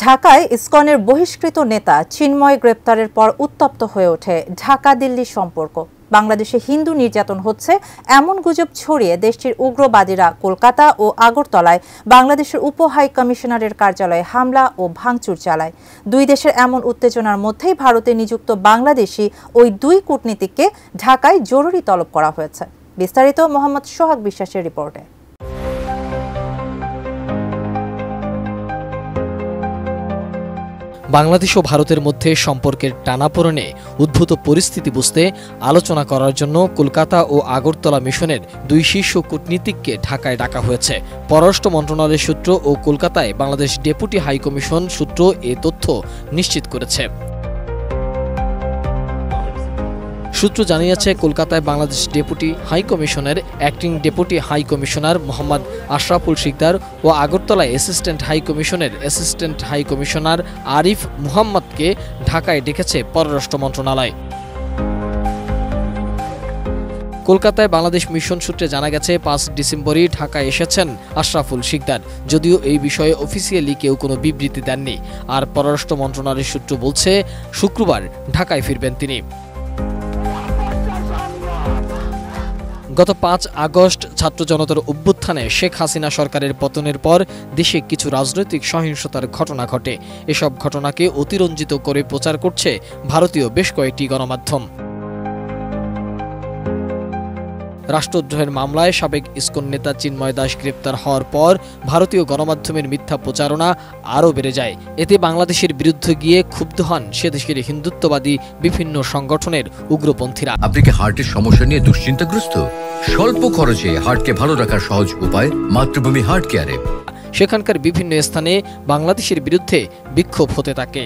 ঢাকায় ইসকনের বহিষ্কৃত নেতা চিন্ময় গ্রেপ্তারের পর উত্তপ্ত হয়ে ওঠে ঢাকা-দিল্লি সম্পর্ক। বাংলাদেশে হিন্দু নির্যাতন হচ্ছে এমন গুজব ছড়িয়ে দেশটির উগ্রবাদীরা কলকাতা ও আগরতলায় বাংলাদেশের উপ হাই কমিশনারের কার্যালয়ে হামলা ও ভাঙচুর চালায়। দুই দেশের এমন উত্তেজনার মধ্যেই ভারতে নিযুক্ত বাংলাদেশি ওই দুই কূটনীতিককে ঢাকায় জরুরি তলব করা হয়েছে। বিস্তারিত মোহাম্মদ সোহাগ বিশ্বাসের রিপোর্টে। বাংলাদেশ ও ভারতের মধ্যে সম্পর্কের টানাপোড়েনে উদ্ভূত পরিস্থিতি বুঝতে আলোচনা করার জন্য কলকাতা ও আগরতলা মিশনের দুই শীর্ষ কূটনীতিককে ঢাকায় ডাকা হয়েছে। পররাষ্ট্র মন্ত্রণালয়ের সূত্র ও কলকাতায় বাংলাদেশ ডেপুটি হাইকমিশন সূত্র এ তথ্য নিশ্চিত করেছে। সূত্র জানিয়েছে, কলকাতায় বাংলাদেশ ডেপুটি হাইকমিশনের acting deputy high commissioner Mohammad Ashraful Shikder ও আগরতলায় অ্যাসিস্ট্যান্ট হাইকমিশনের অ্যাসিস্ট্যান্ট হাইকমিশনার আরিফ মুহাম্মদকে ঢাকায় ডেকেছে পররাষ্ট্র মন্ত্রণালয়। কলকাতায় বাংলাদেশ মিশন সূত্রে জানা গেছে, 5 ডিসেম্বরই ঢাকায় এসেছেন আশরাফুল শিকদার। যদিও এই বিষয়ে অফিসিয়ালি কেউ কোনো বিবৃতি দেননি। আর পররাষ্ট্র মন্ত্রণালয়ের সূত্র বলছে, শুক্রবার ঢাকায় ফিরবেন তিনি। গত 5 আগস্ট ছাত্র জনতার অভ্যুত্থানে শেখ হাসিনা সরকারের পতনের পর দেশে কিছু রাজনৈতিক সহিংসতার ঘটনা ঘটে। এসব ঘটনাকে অতিরঞ্জিত করে প্রচার করছে ভারতীয় বেশ কয়েকটি গণমাধ্যম। রাষ্ট্রদ্রোহের মামলায় সাবেক ইসকন নেতা চিন্ময় দাস গ্রেপ্তার হওয়ার পর ভারতীয় গণমাধ্যমের মিথ্যা প্রচারণা আরও বেড়ে যায়। এতে বাংলাদেশের বিরুদ্ধে গিয়ে ক্ষুব্ধ হন সে দেশের হিন্দুত্ববাদী বিভিন্ন সংগঠনের উগ্রপন্থীরা। আপনি কি হার্টের সমস্যা নিয়ে দুশ্চিন্তাগ্রস্ত? স্বল্প খরচে হার্টকে ভালো রাখার সহজ উপায় মাতৃভূমি হার্ট কেয়ারে। সেখানকার বিভিন্ন স্থানে বাংলাদেশের বিরুদ্ধে বিক্ষোভ হতে থাকে।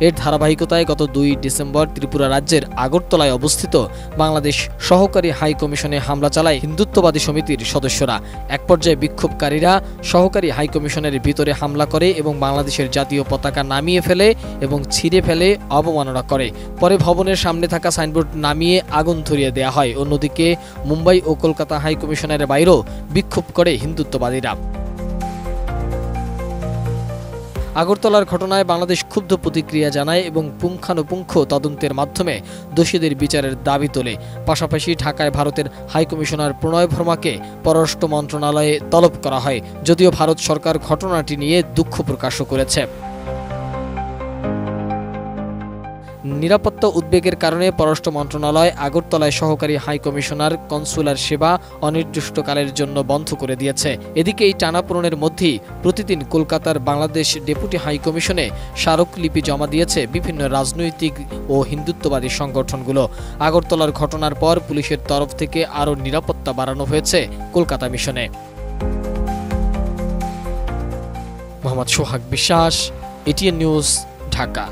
এর ধারাবাহিকতায় গত 2 ডিসেম্বর ত্রিপুরা রাজ্যের আগরতলায় অবস্থিত বাংলাদেশ সহকারী হাই কমিশনে হামলা চালায় হিন্দুত্ববাদী সমিতির সদস্যরা। এক পর্যায়ে বিক্ষোভকারীরা সহকারী হাই কমিশনের ভিতরে হামলা করে এবং বাংলাদেশের জাতীয় পতাকা নামিয়ে ফেলে এবং ছিঁড়ে ফেলে অবমাননা করে। পরে ভবনের সামনে থাকা সাইনবোর্ড নামিয়ে আগুন ধরিয়ে দেওয়া হয়। অন্যদিকে মুম্বাই ও কলকাতা হাই কমিশনের বাইরেও বিক্ষোভ করে হিন্দুত্ববাদীরা। আগরতলার ঘটনায় বাংলাদেশ ক্ষুব্ধ প্রতিক্রিয়া জানায় এবং পুঙ্খানুপুঙ্খ তদন্তের মাধ্যমে দোষীদের বিচারের দাবি তোলে। পাশাপাশি ঢাকায় ভারতের হাইকমিশনার প্রণয় ভার্মাকে পররাষ্ট্র মন্ত্রণালয়ে তলব করা হয়। যদিও ভারত সরকার ঘটনাটি নিয়ে দুঃখ প্রকাশ করেছে। নিরাপত্তা উদ্বেগের কারণে পররাষ্ট্র মন্ত্রণালয় আগরতলায় সহকারী হাই কমিশনার কনসুলার সেবা অনির্দিষ্টকালের জন্য বন্ধ করে দিয়েছে। এদিকে এই টানাপোড়েনের মধ্যেই প্রতিদিন কলকাতার বাংলাদেশ ডেপুটি হাই কমিশনে স্মারকলিপি জমা দিয়েছে বিভিন্ন রাজনৈতিক ও হিন্দুত্ববাদী সংগঠনগুলো। আগরতলার ঘটনার পর পুলিশের তরফ থেকে আরও নিরাপত্তা বাড়ানো হয়েছে কলকাতা মিশনে। মোহাম্মদ সোহাগ বিশ্বাস, এটিএন নিউজ, ঢাকা।